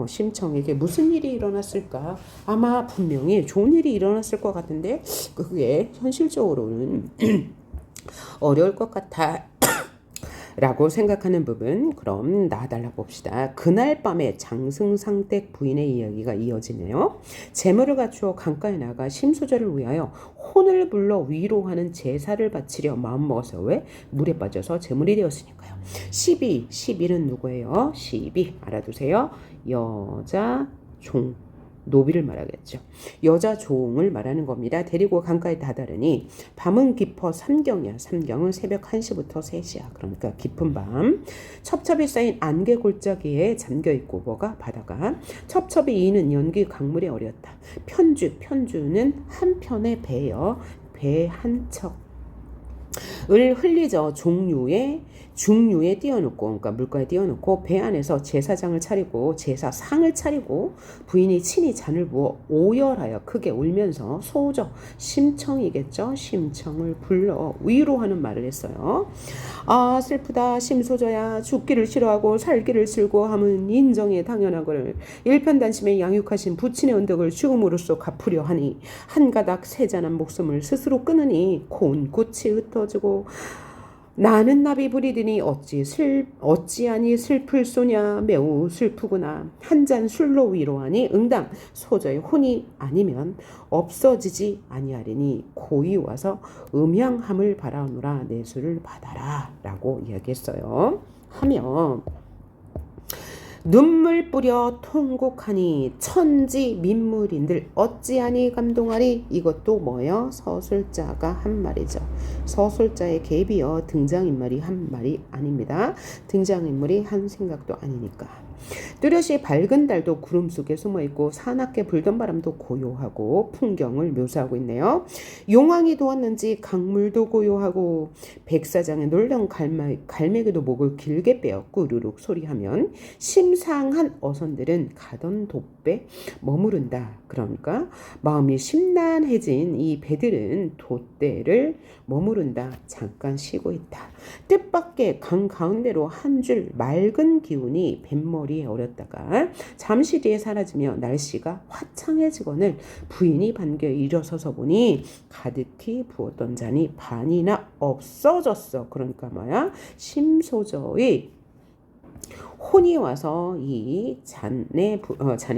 심청에게 무슨 일이 일어났을까? 아마 분명히 좋은 일이 일어났을 것 같은데 그게 현실적으로는 어려울 것 같아. 라고 생각하는 부분, 그럼 나달라 봅시다. 그날 밤에 장승상댁 부인의 이야기가 이어지네요. 재물을 갖추어 강가에 나가 심소저를 위하여 혼을 불러 위로하는 제사를 바치려 마음먹어서 왜? 물에 빠져서 재물이 되었으니까요. 12는 누구예요? 12 알아두세요. 여자 종. 노비를 말하겠죠. 여자 종을 말하는 겁니다. 데리고 강가에 다다르니 밤은 깊어 삼경이야. 삼경은 새벽 1시부터 3시야. 그러니까 깊은 밤. 첩첩이 쌓인 안개 골짜기에 잠겨있고 뭐가? 바다가. 첩첩이 이는 연기 강물에 어렸다. 편주는 한편의 배요. 배 한 척을 흘리죠. 중류에 띄워놓고, 그러니까 물가에 띄워놓고 배 안에서 제사장을 차리고 제사상을 차리고 부인이 친히 잔을 부어 오열하여 크게 울면서 소저 심청이겠죠. 심청을 불러 위로하는 말을 했어요. 아 슬프다 심소저야 죽기를 싫어하고 살기를 싫고 함은 인정에 당연하거늘 일편단심에 양육하신 부친의 언덕을 죽음으로써 갚으려 하니 한 가닥 세잔한 목숨을 스스로 끊으니 곤꽃이 흩어지고 나는 나비 부리더니 어찌하니 슬플 소냐 매우 슬프구나 한 잔 술로 위로하니 응당 소저의 혼이 아니면 없어지지 아니하리니 고이 와서 음양함을 바라오노라 내 술을 받아라 라고 이야기했어요. 하며 눈물 뿌려 통곡하니 천지 민물인들 어찌하니 감동하리. 이것도 뭐요? 서술자가 한 말이죠. 서술자의 개비어 등장인물이 한 말이 아닙니다. 등장인물이 한 생각도 아니니까. 뚜렷이 밝은 달도 구름 속에 숨어있고 사납게 불던 바람도 고요하고 풍경을 묘사하고 있네요. 용왕이 도왔는지 강물도 고요하고 백사장의 놀라운 갈매기도 목을 길게 빼어 꾸르륵 소리하면 심상한 어선들은 가던 돛배 머무른다. 그러니까 마음이 심란해진 이 배들은 돛대를 머무른다. 잠깐 쉬고 있다. 뜻밖의 강 가운데로 한 줄 맑은 기운이 뱃머리에 어렸다가 잠시 뒤에 사라지며 날씨가 화창해지거늘 부인이 반겨 일어서서 보니 가득히 부었던 잔이 반이나 없어졌어. 그러니까 뭐야? 심소저의 혼이 와서 이 잔에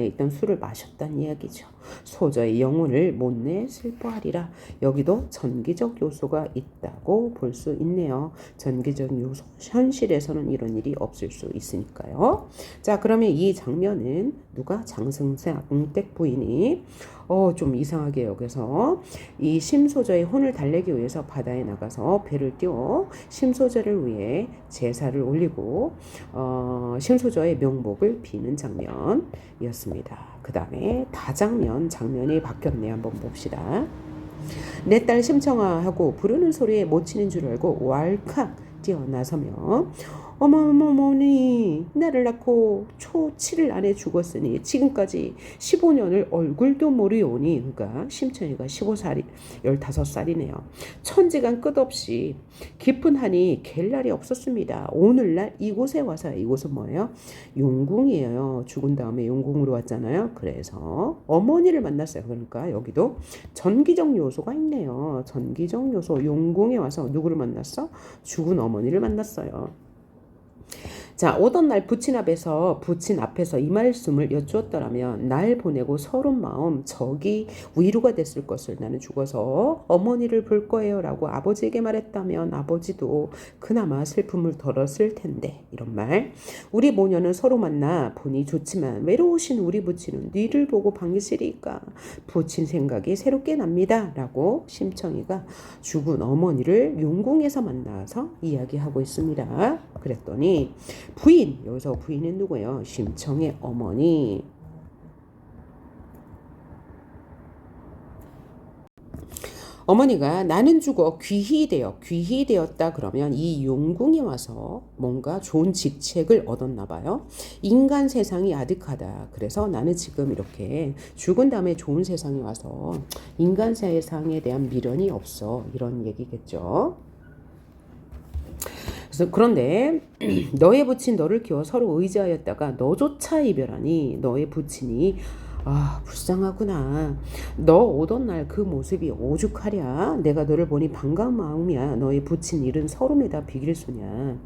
있던 술을 마셨다는 이야기죠. 소저의 영혼을 못내 슬퍼하리라. 여기도 전기적 요소가 있다고 볼 수 있네요. 전기적 요소. 현실에서는 이런 일이 없을 수 있으니까요. 자, 그러면 이 장면은 누가? 장승상댁 부인이 좀 이상하게 여기서 이 심소저의 혼을 달래기 위해서 바다에 나가서 배를 띄워 심소저를 위해 제사를 올리고 심소저의 명복을 비는 장면이었습니다. 그 다음에 장면이 바뀌었네요. 한번 봅시다. 내 딸 심청아 하고 부르는 소리에 못 치는 줄 알고 왈칵 뛰어나서며 어머니 나를 낳고 초 7일 안에 죽었으니 지금까지 15년을 얼굴도 모르오니. 그러니까 심청이가 15살이 15살이네요. 천지간 끝없이 깊은 한이 갤 날이 없었습니다. 오늘날 이곳에 와서, 이곳은 뭐예요? 용궁이에요. 죽은 다음에 용궁으로 왔잖아요. 그래서 어머니를 만났어요. 그러니까 여기도 전기적 요소가 있네요. 전기적 요소. 용궁에 와서 누구를 만났어? 죽은 어머니를 만났어요. 자, 오던 날 부친 앞에서 이 말씀을 여쭈었더라면 날 보내고 서러운 마음 적이 위로가 됐을 것을. 나는 죽어서 어머니를 볼 거예요 라고 아버지에게 말했다면 아버지도 그나마 슬픔을 덜었을 텐데. 이런 말. 우리 모녀는 서로 만나 보니 좋지만 외로우신 우리 부친은 니를 보고 반기시리까 부친 생각이 새롭게 납니다 라고 심청이가 죽은 어머니를 용궁에서 만나서 이야기하고 있습니다. 그랬더니 부인, 여기서 부인은 누구예요? 심청의 어머니. 어머니가 나는 죽어 귀히 되었다 그러면 이 용궁에 와서 뭔가 좋은 직책을 얻었나 봐요. 인간 세상이 아득하다. 그래서 나는 지금 이렇게 죽은 다음에 좋은 세상에 와서 인간 세상에 대한 미련이 없어. 이런 얘기겠죠. 그런데 너의 부친 너를 키워 서로 의지하였다가 너조차 이별하니 너의 부친이 불쌍하구나. 너 오던 날 그 모습이 오죽하랴. 내가 너를 보니 반가운 마음이야. 너의 부친 일은 서름에다 비길 수냐.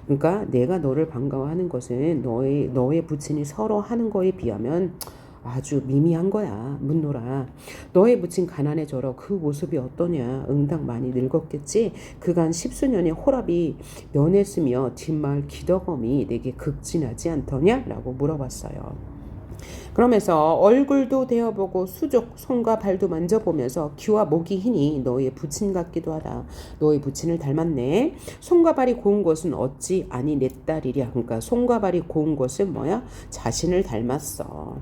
그러니까 내가 너를 반가워하는 것은 너의 부친이 서로 하는 거에 비하면 아주 미미한 거야. 묻노라. 너의 부친 가난해져라. 그 모습이 어떠냐. 응당 많이 늙었겠지. 그간 10수년의 호랍이 면했으며 뒷마을 기덕엄이 내게 극진하지 않더냐 라고 물어봤어요. 그러면서 얼굴도 대어보고 수족 손과 발도 만져보면서 귀와 목이 희니 너의 부친 같기도 하다. 너의 부친을 닮았네. 손과 발이 고운 것은 어찌 아니 내 딸이랴. 그러니까 손과 발이 고운 것은 뭐야? 자신을 닮았어.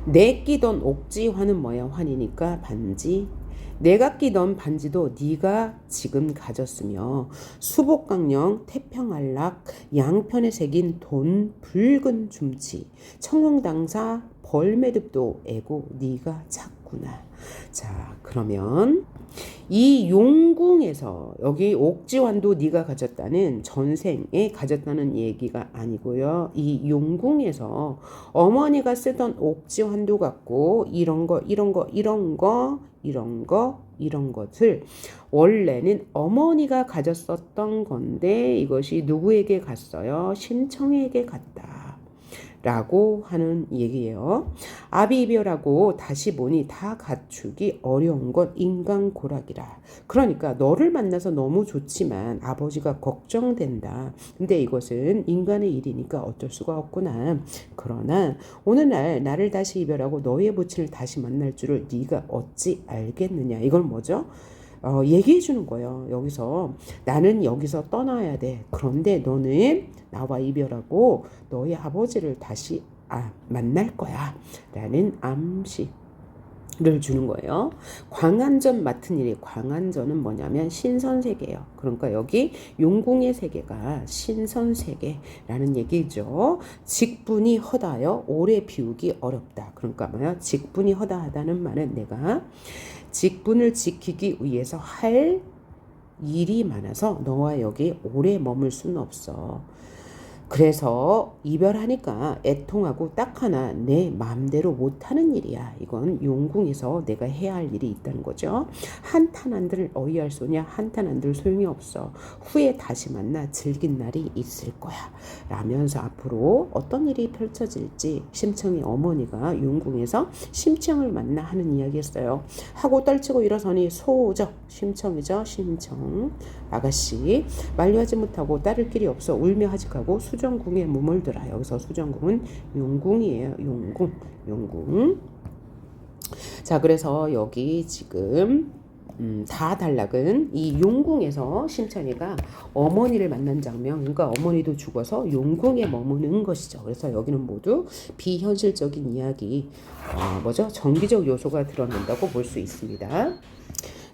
내 끼던 옥지 환은 뭐야? 환이니까 반지. 내가 끼던 반지도 네가 지금 가졌으며 수복강령 태평안락 양편에 새긴 돈 붉은 줌치 청홍당사 벌매듭도 애고 네가 찾구나. 자, 그러면 이 용궁에서 여기 옥지환도 네가 가졌다는 전생에 가졌다는 얘기가 아니고요. 이 용궁에서 어머니가 쓰던 옥지환도 같고 이런 것을 원래는 어머니가 가졌었던 건데 이것이 누구에게 갔어요? 심청에게 갔다. 라고 하는 얘기예요. 아비이별하고 다시 보니 다 갖추기 어려운 건 인간고락이라. 그러니까 너를 만나서 너무 좋지만 아버지가 걱정된다. 근데 이것은 인간의 일이니까 어쩔 수가 없구나. 그러나 오늘날 나를 다시 이별하고 너의 부친을 다시 만날 줄을 네가 어찌 알겠느냐. 이건 뭐죠? 얘기해 주는 거예요. 여기서 나는 여기서 떠나야 돼. 그런데 너는 나와 이별하고 너의 아버지를 다시 만날 거야. 라는 암시를 주는 거예요. 광안전 맡은 일이, 광안전은 뭐냐면 신선세계예요. 그러니까 여기 용궁의 세계가 신선세계라는 얘기죠. 직분이 허다하여 오래 비우기 어렵다. 그러니까 뭐야? 직분이 허다하다는 말은 내가 직분을 지키기 위해서 할 일이 많아서 너와 여기 오래 머물 수는 없어. 그래서 이별하니까 애통하고 딱 하나 내 마음대로 못하는 일이야. 이건 용궁에서 내가 해야 할 일이 있다는 거죠. 한탄한들 어이할 소냐. 한탄한들 소용이 없어. 후에 다시 만나 즐긴 날이 있을 거야. 라면서 앞으로 어떤 일이 펼쳐질지 심청의 어머니가 용궁에서 심청을 만나 하는 이야기였어요. 하고 떨치고 일어서니 소적 심청이죠. 심청 아가씨 만류하지 못하고 따를 길이 없어 울며 하직하고 수정궁에 머물더라. 여기서 수정궁은 용궁이에요. 용궁. 자, 그래서 여기 지금 다달락은 이 용궁에서 심청이가 어머니를 만난 장면, 그러니까 어머니도 죽어서 용궁에 머무는 것이죠. 그래서 여기는 모두 비현실적인 이야기, 정기적 요소가 드러난다고 볼 수 있습니다.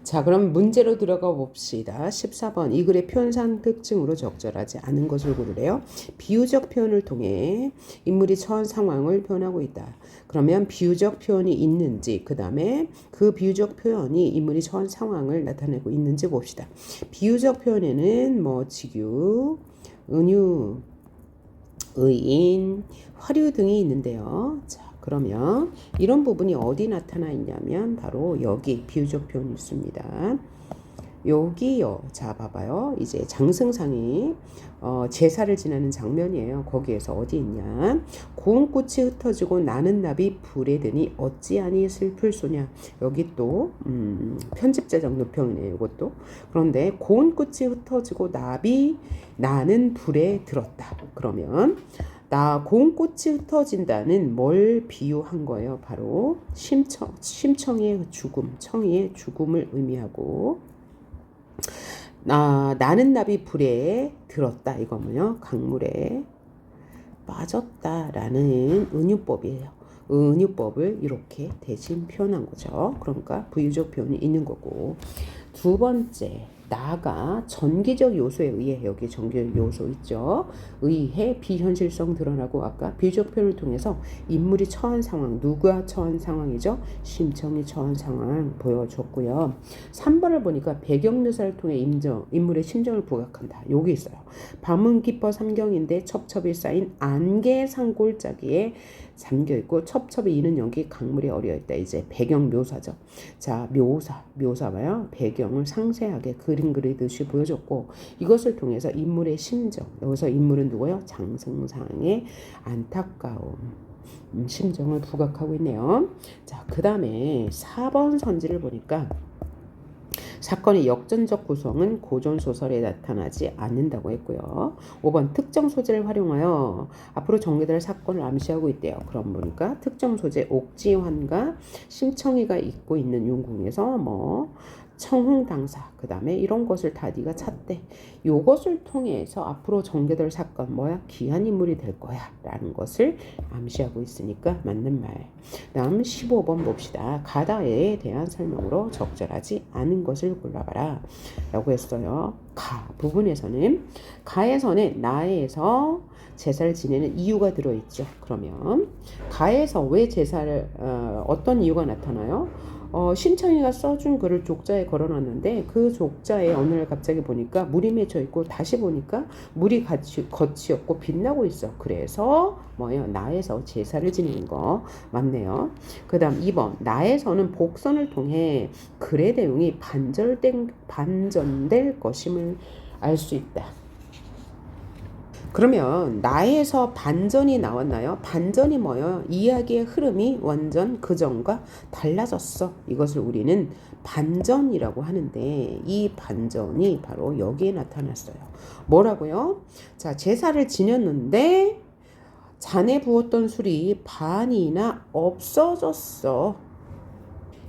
자, 그럼 문제로 들어가 봅시다. 14번. 이 글의 표현상 특징으로 적절하지 않은 것을 고르래요. 비유적 표현을 통해 인물이 처한 상황을 표현하고 있다. 그러면 비유적 표현이 있는지, 그 다음에 그 비유적 표현이 인물이 처한 상황을 나타내고 있는지 봅시다. 비유적 표현에는 뭐 직유, 은유, 의인, 화류 등이 있는데요. 자, 그러면 이런 부분이 어디 나타나 있냐면 바로 여기 비유적 표현이 있습니다. 여기요. 자, 봐봐요. 이제 장승상이 제사를 지내는 장면이에요. 거기에서 어디 있냐? 고운 꽃이 흩어지고 나는 나비 불에 드니 어찌하니 슬플 소냐. 여기 또 편집자적 누평이네요. 이것도. 그런데 고운 꽃이 흩어지고 나는 불에 들었다. 그러면 고운 꽃이 흩어진다는 뭘 비유한 거예요? 바로 심청이의 죽음, 청이의 죽음을 의미하고, 나는 나비 불에 들었다. 이거는요, 강물에 빠졌다라는 은유법이에요. 은유법을 이렇게 대신 표현한 거죠. 그러니까 부유적 표현이 있는 거고. 두 번째, 나가 전기적 요소에 의해, 여기 전기적 요소 있죠. 의해 비현실성 드러나고, 아까 비유적 표현을 통해서 인물이 처한 상황, 누가 처한 상황이죠? 심청이 처한 상황 보여줬고요. 3번을 보니까 배경 묘사를 통해 인물의 심정을 부각한다. 여기 있어요. 밤은 깊어 삼경인데 첩첩이 쌓인 안개 산골짜기에 잠겨있고 첩첩이 이는 연기 강물에 어려있다. 이제 배경 묘사죠. 자, 묘사가요. 배경을 상세하게 그림 그리듯이 보여줬고, 이것을 통해서 인물의 심정, 여기서 인물은 누구예요? 장승상의 안타까움, 심정을 부각하고 있네요. 자, 그 다음에 4번 선지를 보니까 사건의 역전적 구성은 고전 소설에 나타나지 않는다고 했고요. 5번 특정 소재를 활용하여 앞으로 전개될 사건을 암시하고 있대요. 그럼 보니까 특정 소재 옥지환과 심청이가 입고 있는 윤궁에서 뭐 청흥당사, 그 다음에 이런 것을 다 네가 찾대. 요것을 통해서 앞으로 전개될 사건 뭐야? 귀한 인물이 될 거야 라는 것을 암시하고 있으니까 맞는 말. 다음 15번 봅시다. 가다에 대한 설명으로 적절하지 않은 것을 골라봐라 라고 했어요. 가 부분에서는, 가에서는 나에서 제사를 지내는 이유가 들어있죠. 그러면 가에서 왜 제사를 어떤 이유가 나타나요? 심청이가 써준 글을 족자에 걸어놨는데 그 족자에 어느 날 갑자기 보니까 물이 맺혀 있고, 다시 보니까 물이 거치었고 빛나고 있어. 그래서 뭐예요? 나에서 제사를 지내는 거 맞네요. 그 다음 2번, 나에서는 복선을 통해 글의 내용이 반전될 것임을 알 수 있다. 그러면 나에서 반전이 나왔나요? 반전이 뭐예요? 이야기의 흐름이 완전 그전과 달라졌어. 이것을 우리는 반전이라고 하는데, 이 반전이 바로 여기에 나타났어요. 뭐라고요? 자, 제사를 지냈는데 잔에 부었던 술이 반이나 없어졌어.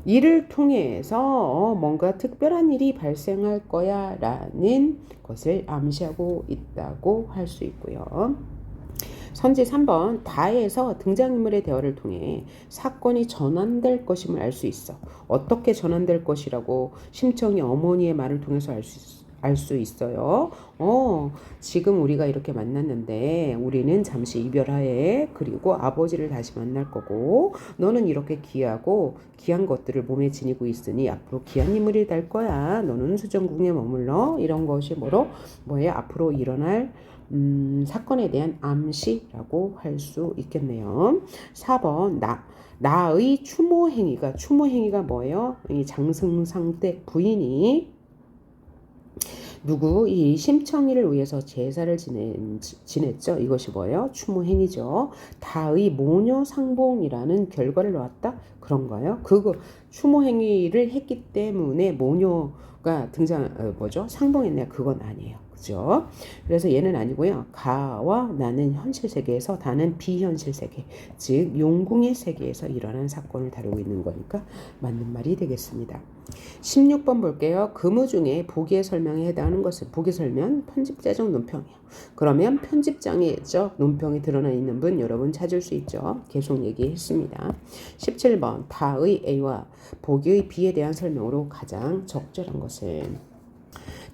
이를 통해서 뭔가 특별한 일이 발생할 거야 라는 것을 암시하고 있다고 할 수 있고요. 선지 3번, 다에서 등장인물의 대화를 통해 사건이 전환될 것임을 알 수 있어. 어떻게 전환될 것이라고 심청이 어머니의 말을 통해서 알 수 있어요. 지금 우리가 이렇게 만났는데 우리는 잠시 이별하에, 그리고 아버지를 다시 만날 거고, 너는 이렇게 귀한 것들을 몸에 지니고 있으니 앞으로 귀한 인물이 될 거야. 너는 수정궁에 머물러. 이런 것이 뭐예요? 앞으로 일어날 사건에 대한 암시라고 할 수 있겠네요. 4번, 나의 추모행위가 뭐예요? 이 장승상댁 부인이 이 심청이를 위해서 제사를 지냈죠. 이것이 뭐예요? 추모행위죠. 다의 모녀상봉이라는 결과를 놓았다? 그런가요? 추모행위를 했기 때문에 모녀가 상봉했냐? 그건 아니에요. 그죠? 그래서 얘는 아니고요. 가와 나는 현실 세계에서 다는 비현실 세계, 즉 용궁의 세계에서 일어난 사건을 다루고 있는 거니까 맞는 말이 되겠습니다. 16번 볼게요. 금우 중에 보기의 설명에 해당하는 것은 보기 설명 편집자적 논평이에요. 그러면 편집장애적 논평이 드러나 있는 분 여러분 찾을 수 있죠. 계속 얘기했습니다. 17번 다의 A와 보기의 B에 대한 설명으로 가장 적절한 것은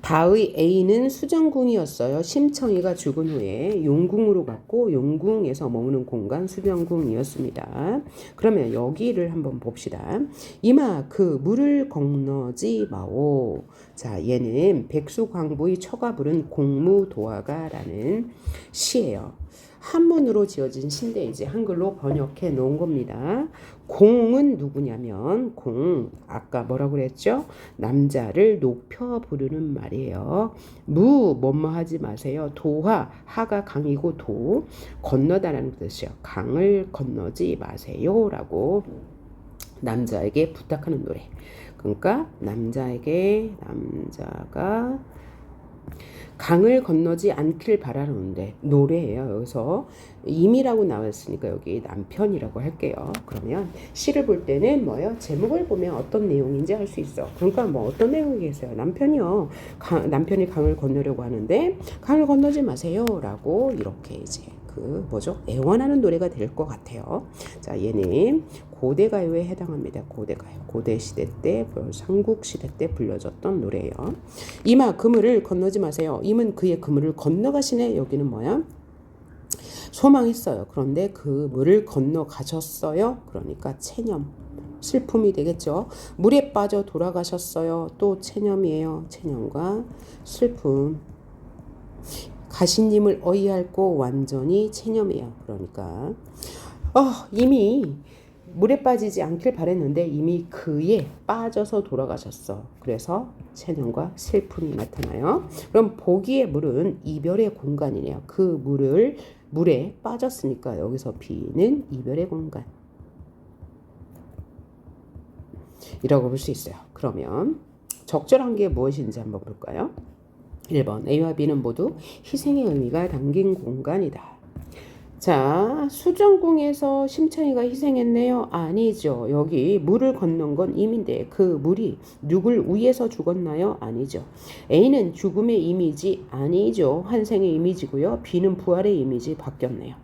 다의 A는 수정궁이었어요. 심청이가 죽은 후에 용궁으로 갔고 용궁에서 머무는 공간 수정궁이었습니다. 그러면 여기를 한번 봅시다. 이마 그 물을 건너지 마오. 자, 얘는 백수광부의 처가 부른 공무도화가라는 시예요. 한문으로 지어진 시인데 이제 한글로 번역해 놓은 겁니다. 공은 누구냐면 공 아까 뭐라고 그랬죠? 남자를 높여 부르는 말이에요. 뭐뭐 하지 마세요. 도화 하가 강이고 도 건너다라는 뜻이요. 강을 건너지 마세요라고 남자에게 부탁하는 노래. 그러니까 남자가 강을 건너지 않길 바라는데 노래예요. 여기서 임이라고 나왔으니까 여기 남편이라고 할게요. 그러면 시를 볼 때는 뭐예요? 제목을 보면 어떤 내용인지 알 수 있어. 그러니까 뭐 어떤 내용이겠어요? 남편이요. 남편이 강을 건너려고 하는데 강을 건너지 마세요라고 이렇게 이제 그 뭐죠? 애원하는 노래가 될 것 같아요. 자, 얘는 고대 가요에 해당합니다. 고대 가요. 고대 시대 때, 삼국 시대 때 불려졌던 노래예요. 이마 그물을 건너지 마세요. 임은 그의 그물을 건너가시네. 여기는 뭐야? 소망했어요. 그런데 그 물을 건너가셨어요. 그러니까 체념. 슬픔이 되겠죠. 물에 빠져 돌아가셨어요. 또 체념이에요. 체념과 슬픔. 가신님을 어이할고 완전히 체념이에요. 그러니까 이미 물에 빠지지 않길 바랬는데 이미 그에 빠져서 돌아가셨어. 그래서 체념과 슬픔이 나타나요. 그럼 보기의 물은 이별의 공간이네요. 그 물에 빠졌으니까 여기서 B는 이별의 공간 이라고 볼 수 있어요. 그러면 적절한 게 무엇인지 한번 볼까요? 1번 A와 B는 모두 희생의 의미가 담긴 공간이다. 자, 수정궁에서 심청이가 희생했네요. 아니죠. 여기 물을 건넌 건 임인데 그 물이 누굴 위해서 죽었나요? 아니죠. A는 죽음의 이미지 아니죠. 환생의 이미지고요. B는 부활의 이미지 바뀌었네요.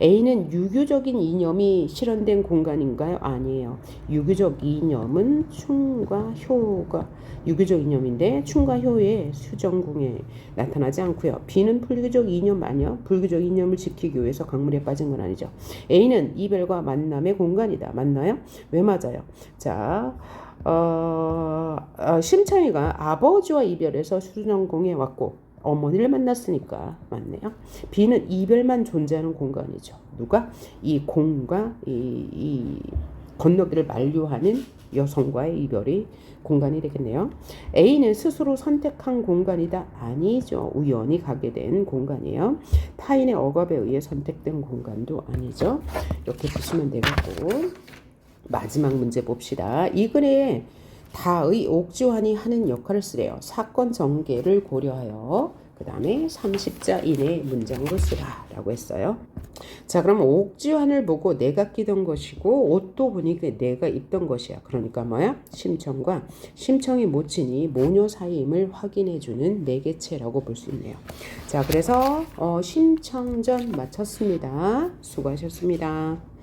A는 유교적인 이념이 실현된 공간인가요? 아니에요. 유교적 이념은 춤과 효가 유교적 이념인데 춤과 효의 수정궁에 나타나지 않고요. B는 불교적 이념 아니요. 불교적 이념을 지키기 위해서 강물에 빠진 건 아니죠. A는 이별과 만남의 공간이다. 맞나요? 왜 맞아요? 자, 심청이가 아버지와 이별해서 수정궁에 왔고 어머니를 만났으니까 맞네요. B는 이별만 존재하는 공간이죠. 누가? 이 공과 이 건너기를 만류하는 여성과의 이별이 공간이 되겠네요. A는 스스로 선택한 공간이다. 아니죠. 우연히 가게 된 공간이에요. 타인의 억압에 의해 선택된 공간도 아니죠. 이렇게 보시면 되겠고 마지막 문제 봅시다. 이 글에 다의 옥지환이 하는 역할을 쓰래요. 사건 전개를 고려하여 그 다음에 30자 이내 문장으로 쓰라라고 했어요. 자, 그럼 옥지환을 보고 내가 끼던 것이고 옷도 보니까 내가 입던 것이야. 그러니까 뭐야? 심청과 심청이 모친이 모녀 사이임을 확인해주는 매개체라고 볼 수 있네요. 자, 그래서 심청전 마쳤습니다. 수고하셨습니다.